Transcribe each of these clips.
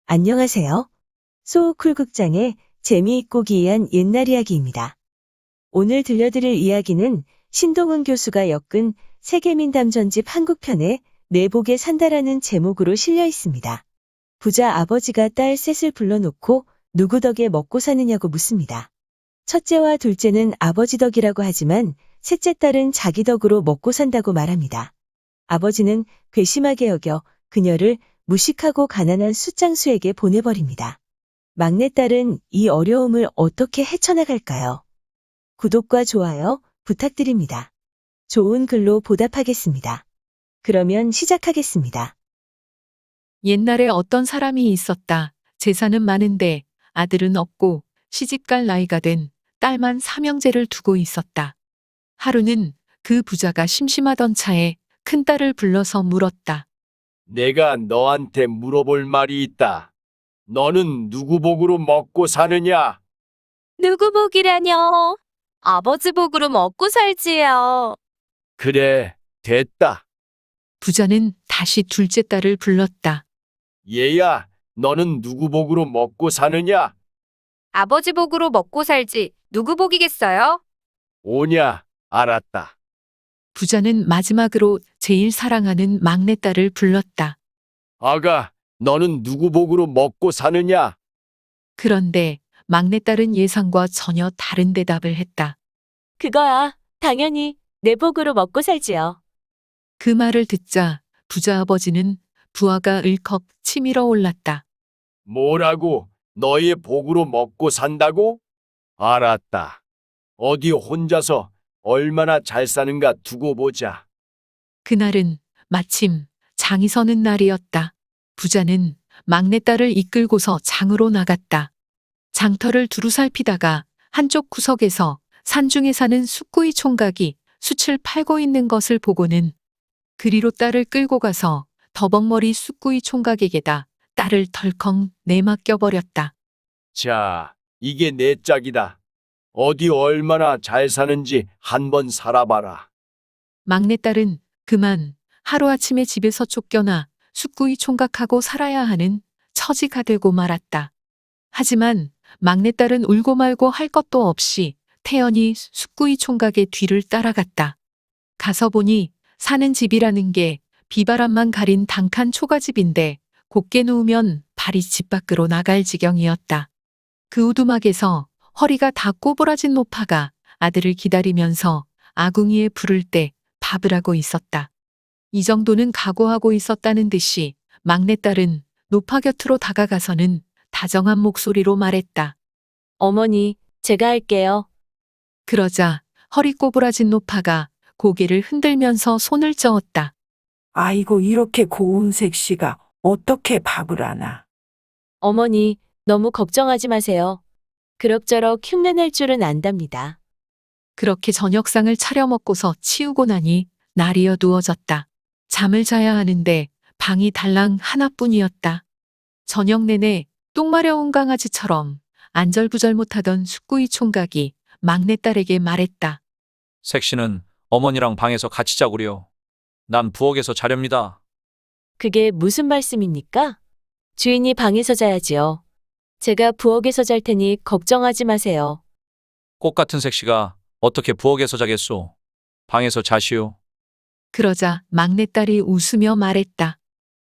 안녕하세요. 소쿨극장의 재미있고 기이한 옛날 이야기입니다. 오늘 들려드릴 이야기는 신동훈 교수가 엮은 세계민담 전집 한국편에 내복에 산다라는 제목으로 실려 있습니다. 부자 아버지가 딸 셋을 불러놓고 누구 덕에 먹고 사느냐고 묻습니다. 첫째와 둘째는 아버지 덕이라고 하지만 셋째 딸은 자기 덕으로 먹고 산다고 말합니다. 아버지는 괘씸하게 여겨 그녀를 무식하고 가난한 숫장수에게 보내버립니다. 막내딸은 이 어려움을 어떻게 헤쳐나갈까요? 구독과 좋아요 부탁드립니다. 좋은 글로 보답하겠습니다. 그러면 시작하겠습니다. 옛날에 어떤 사람이 있었다. 재산은 많은데 아들은 없고 시집갈 나이가 된 딸만 삼형제를 두고 있었다. 하루는 그 부자가 심심하던 차에 큰딸을 불러서 물었다. 내가 너한테 물어볼 말이 있다. 너는 누구 복으로 먹고 사느냐? 누구 복이라뇨? 아버지 복으로 먹고 살지요. 그래, 됐다. 부자는 다시 둘째 딸을 불렀다. 얘야, 너는 누구 복으로 먹고 사느냐? 아버지 복으로 먹고 살지 누구 복이겠어요? 오냐, 알았다. 부자는 마지막으로 제일 사랑하는 막내딸을 불렀다. 아가, 너는 누구 복으로 먹고 사느냐? 그런데 막내딸은 예상과 전혀 다른 대답을 했다. 그거야, 당연히 내 복으로 먹고 살지요. 그 말을 듣자 부자 아버지는 부하가 을컥 치밀어 올랐다. 뭐라고? 너의 복으로 먹고 산다고? 알았다. 어디 혼자서 얼마나 잘 사는가 두고 보자. 그날은 마침 장이 서는 날이었다. 부자는 막내딸을 이끌고서 장으로 나갔다. 장터를 두루 살피다가 한쪽 구석에서 산중에 사는 숫구이 총각이 숯을 팔고 있는 것을 보고는 그리로 딸을 끌고 가서 더벅머리 숫구이 총각에게다 딸을 덜컹 내맡겨버렸다. 자, 이게 내 짝이다. 어디 얼마나 잘 사는지 한번 살아봐라. 막내딸은 그만 하루아침에 집에서 쫓겨나 숫구이 총각하고 살아야 하는 처지가 되고 말았다. 하지만 막내딸은 울고 말고 할 것도 없이 태연히 숫구이 총각의 뒤를 따라갔다. 가서 보니 사는 집이라는 게 비바람만 가린 단칸 초가집인데 곱게 누우면 발이 집 밖으로 나갈 지경이었다. 그 우두막에서 허리가 다 꼬부라진 노파가 아들을 기다리면서 아궁이에 불을 때 밥을 하고 있었다. 이 정도는 각오하고 있었다는 듯이 막내딸은 노파 곁으로 다가가서는 다정한 목소리로 말했다. 어머니, 제가 할게요. 그러자 허리 꼬부라진 노파가 고개를 흔들면서 손을 저었다. 아이고, 이렇게 고운 색시가 어떻게 밥을 하나. 어머니, 너무 걱정하지 마세요. 그럭저럭 흉내낼 줄은 안답니다. 그렇게 저녁상을 차려 먹고서 치우고 나니 날이 어두워졌다. 잠을 자야 하는데 방이 달랑 하나뿐이었다. 저녁 내내 똥 마려운 강아지처럼 안절부절 못하던 숫구이 총각이 막내딸에게 말했다. 색시는 어머니랑 방에서 같이 자구려. 난 부엌에서 자렵니다. 그게 무슨 말씀입니까? 주인이 방에서 자야지요. 제가 부엌에서 잘 테니 걱정하지 마세요. 꽃 같은 색시가 어떻게 부엌에서 자겠소? 방에서 자시오. 그러자 막내딸이 웃으며 말했다.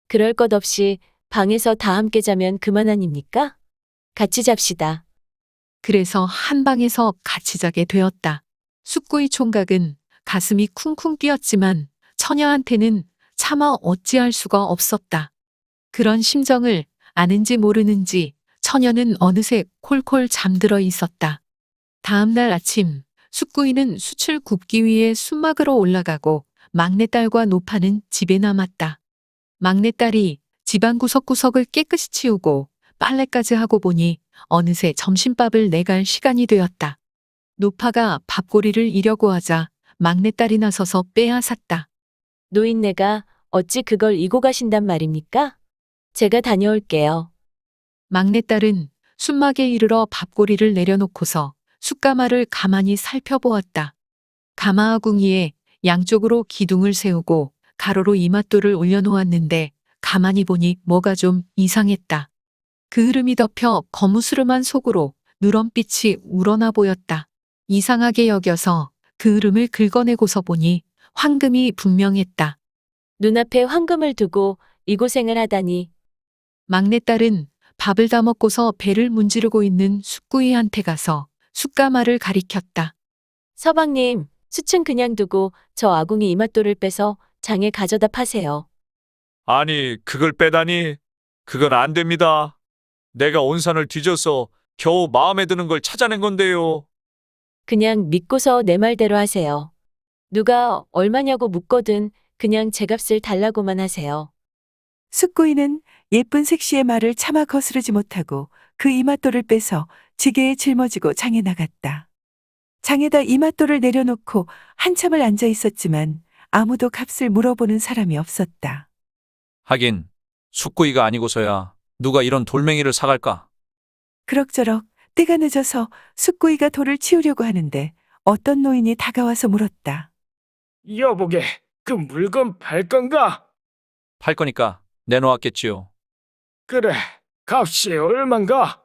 그럴 것 없이 방에서 다 함께 자면 그만 아닙니까? 같이 잡시다. 그래서 한 방에서 같이 자게 되었다. 숫구이 총각은 가슴이 쿵쿵 뛰었지만 처녀한테는 차마 어찌할 수가 없었다. 그런 심정을 아는지 모르는지 처녀는 어느새 콜콜 잠들어 있었다. 다음 날 아침 숫구이는 숯을 굽기 위해 숯막으로 올라가고 막내딸과 노파는 집에 남았다. 막내딸이 집안 구석구석을 깨끗이 치우고 빨래까지 하고 보니 어느새 점심밥을 내갈 시간이 되었다. 노파가 밥고리를 이려고 하자 막내딸이 나서서 빼앗았다. 노인네가 어찌 그걸 이고 가신단 말입니까? 제가 다녀올게요. 막내딸은 숯막에 이르러 밥고리를 내려놓고서 숯가마를 가만히 살펴보았다. 가마 아궁이에 양쪽으로 기둥을 세우고 가로로 이맛돌을 올려놓았는데 가만히 보니 뭐가 좀 이상했다. 그 흐름이 덮여 거무스름한 속으로 누런빛이 우러나 보였다. 이상하게 여겨서 그 흐름을 긁어내고서 보니 황금이 분명했다. 눈앞에 황금을 두고 이 고생을 하다니. 막내딸은 밥을 다 먹고서 배를 문지르고 있는 숙구이한테 가서 숯가마를 가리켰다. 서방님, 숯은 그냥 두고 저 아궁이 이맛돌을 빼서 장에 가져다 파세요. 아니, 그걸 빼다니. 그건 안 됩니다. 내가 온 산을 뒤져서 겨우 마음에 드는 걸 찾아낸 건데요. 그냥 믿고서 내 말대로 하세요. 누가 얼마냐고 묻거든 그냥 제 값을 달라고만 하세요. 숙구이는 예쁜 색시의 말을 차마 거스르지 못하고 그 이맛돌을 빼서 지게에 짊어지고 장에 나갔다. 장에다 이맛돌을 내려놓고 한참을 앉아 있었지만 아무도 값을 물어보는 사람이 없었다. 하긴 숙구이가 아니고서야 누가 이런 돌멩이를 사갈까? 그럭저럭 때가 늦어서 숙구이가 돌을 치우려고 하는데 어떤 노인이 다가와서 물었다. 여보게, 그 물건 팔 건가? 팔 거니까 내놓았겠지요. 그래, 값이 얼만가?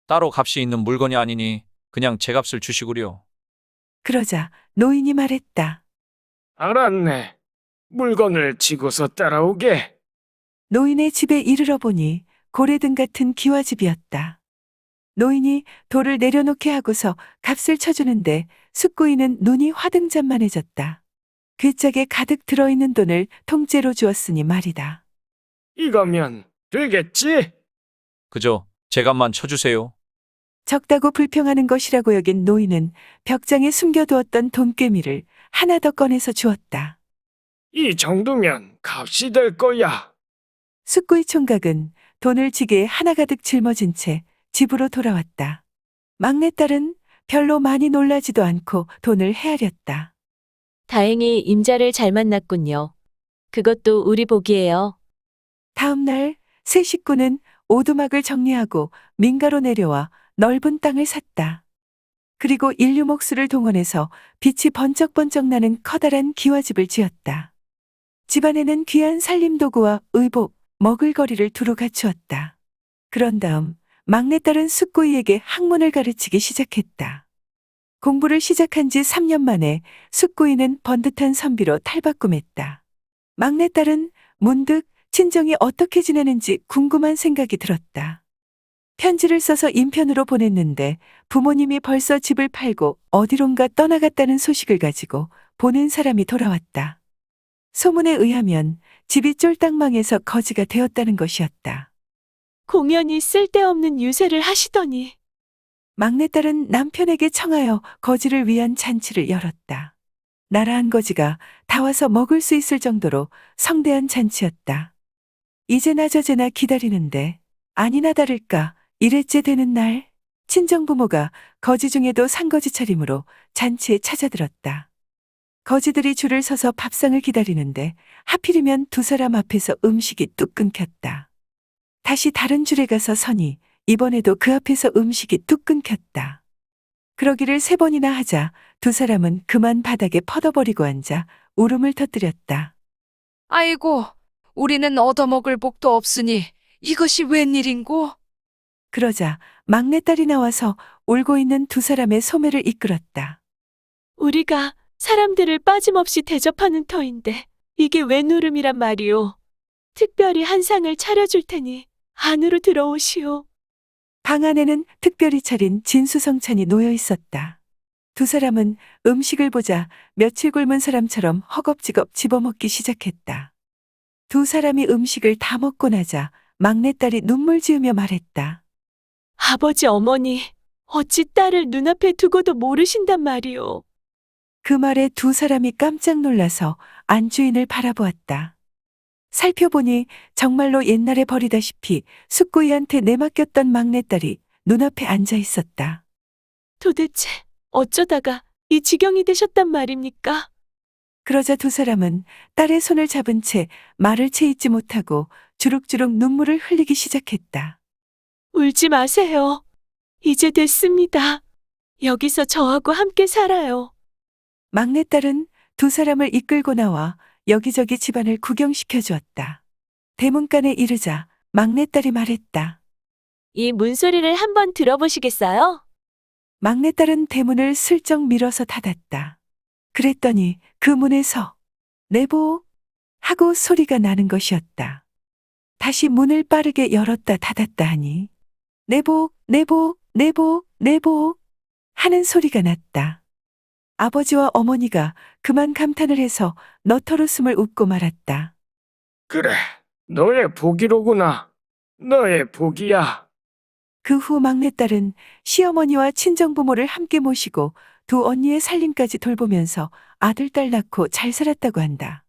따로 값이 있는 물건이 아니니 그냥 제 값을 주시구려. 그러자 노인이 말했다. 알았네. 물건을 지고서 따라오게. 노인의 집에 이르러 보니 고래등 같은 기와집이었다. 노인이 돌을 내려놓게 하고서 값을 쳐주는데 숙구이는 눈이 화등잔만해졌다. 괴짝에 가득 들어있는 돈을 통째로 주었으니 말이다. 이거면 되겠지? 그저 제 값만 쳐주세요. 적다고 불평하는 것이라고 여긴 노인은 벽장에 숨겨두었던 돈깨미를 하나 더 꺼내서 주었다. 이 정도면 값이 될 거야. 숙구이 총각은 돈을 지게에 하나 가득 짊어진 채 집으로 돌아왔다. 막내딸은 별로 많이 놀라지도 않고 돈을 헤아렸다. 다행히 임자를 잘 만났군요. 그것도 우리 복이에요. 다음 날 세 식구는 오두막을 정리하고 민가로 내려와 넓은 땅을 샀다. 그리고 인류 목수를 동원해서 빛이 번쩍번쩍 나는 커다란 기와집을 지었다. 집안에는 귀한 살림도구와 의복, 먹을거리를 두루 갖추었다. 그런 다음 막내딸은 숙구이에게 학문을 가르치기 시작했다. 공부를 시작한 지 3년 만에 숙구이는 번듯한 선비로 탈바꿈했다. 막내딸은 문득 친정이 어떻게 지내는지 궁금한 생각이 들었다. 편지를 써서 인편으로 보냈는데 부모님이 벌써 집을 팔고 어디론가 떠나갔다는 소식을 가지고 보낸 사람이 돌아왔다. 소문에 의하면 집이 쫄딱 망해서 거지가 되었다는 것이었다. 공연히 쓸데없는 유세를 하시더니. 막내딸은 남편에게 청하여 거지를 위한 잔치를 열었다. 나라한 거지가 다 와서 먹을 수 있을 정도로 성대한 잔치였다. 이제나 저제나 기다리는데 아니나 다를까 일회째 되는 날 친정부모가 거지 중에도 상거지 차림으로 잔치에 찾아들었다. 거지들이 줄을 서서 밥상을 기다리는데 하필이면 두 사람 앞에서 음식이 뚝 끊겼다. 다시 다른 줄에 가서 서니 이번에도 그 앞에서 음식이 뚝 끊겼다. 그러기를 3번이나 하자 두 사람은 그만 바닥에 퍼져버리고 앉아 울음을 터뜨렸다. 아이고, 우리는 얻어먹을 복도 없으니 이것이 웬일인고? 그러자 막내딸이 나와서 울고 있는 두 사람의 소매를 이끌었다. 우리가 사람들을 빠짐없이 대접하는 터인데 이게 웬 울음이란 말이오. 특별히 한 상을 차려줄 테니 안으로 들어오시오. 방 안에는 특별히 차린 진수성찬이 놓여 있었다. 두 사람은 음식을 보자 며칠 굶은 사람처럼 허겁지겁 집어먹기 시작했다. 두 사람이 음식을 다 먹고 나자 막내딸이 눈물 지으며 말했다. 아버지 어머니, 어찌 딸을 눈앞에 두고도 모르신단 말이오. 그 말에 두 사람이 깜짝 놀라서 안주인을 바라보았다. 살펴보니 정말로 옛날에 버리다시피 숙구이한테 내맡겼던 막내딸이 눈앞에 앉아 있었다. 도대체 어쩌다가 이 지경이 되셨단 말입니까? 그러자 두 사람은 딸의 손을 잡은 채 말을 채 잊지 못하고 주룩주룩 눈물을 흘리기 시작했다. 울지 마세요. 이제 됐습니다. 여기서 저하고 함께 살아요. 막내딸은 두 사람을 이끌고 나와 여기저기 집안을 구경시켜 주었다. 대문간에 이르자 막내딸이 말했다. 이 문소리를 한번 들어보시겠어요? 막내딸은 대문을 슬쩍 밀어서 닫았다. 그랬더니 그 문에서 내복 하고 소리가 나는 것이었다. 다시 문을 빠르게 열었다 닫았다 하니 내복, 내복, 내복, 내복 하는 소리가 났다. 아버지와 어머니가 그만 감탄을 해서 너털웃음을 웃고 말았다. 그래, 너의 복이로구나. 너의 복이야. 그 후 막내딸은 시어머니와 친정부모를 함께 모시고 두 언니의 살림까지 돌보면서 아들, 딸 낳고 잘 살았다고 한다.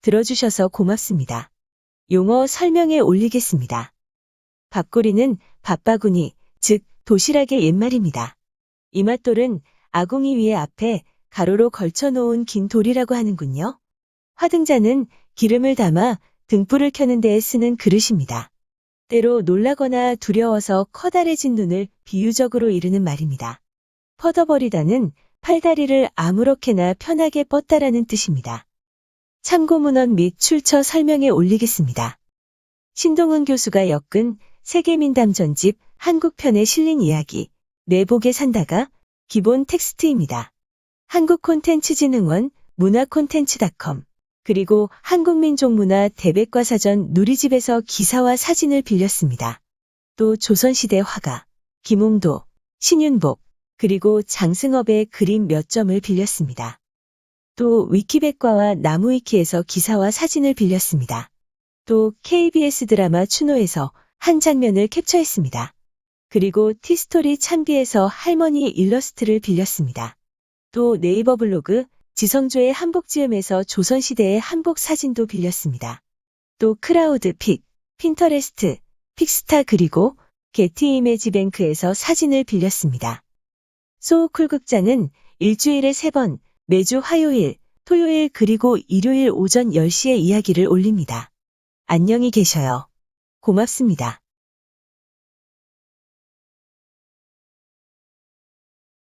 들어주셔서 고맙습니다. 용어 설명에 올리겠습니다. 밥고리는 밥바구니, 즉 도시락의 옛말입니다. 이맛돌은 아궁이 위에 앞에 가로로 걸쳐 놓은 긴 돌이라고 하는군요. 화등잔은 기름을 담아 등불을 켜는 데에 쓰는 그릇입니다. 때로 놀라거나 두려워서 커다래진 눈을 비유적으로 이르는 말입니다. 퍼덕버리다는 팔다리를 아무렇게나 편하게 뻗다라는 뜻입니다. 참고 문헌 및 출처 설명에 올리겠습니다. 신동훈 교수가 엮은 세계민담 전집 한국편에 실린 이야기, 내복에 산다가 기본 텍스트입니다. 한국콘텐츠진흥원 문화콘텐츠닷컴 그리고 한국민족문화 대백과사전 누리집에서 기사와 사진을 빌렸습니다. 또 조선시대 화가, 김홍도, 신윤복, 그리고 장승업의 그림 몇 점을 빌렸습니다. 또 위키백과와 나무위키에서 기사와 사진을 빌렸습니다. 또 KBS 드라마 추노에서 한 장면을 캡처했습니다. 그리고 티스토리 참비에서 할머니 일러스트를 빌렸습니다. 또 네이버 블로그 지성조의 한복지음에서 조선시대의 한복 사진도 빌렸습니다. 또 크라우드픽, 핀터레스트, 픽스타 그리고 게티 이미지뱅크에서 사진을 빌렸습니다. 소우쿨 극장은 일주일에 3번, 매주 화요일, 토요일 그리고 일요일 오전 10시에 이야기를 올립니다. 안녕히 계셔요. 고맙습니다.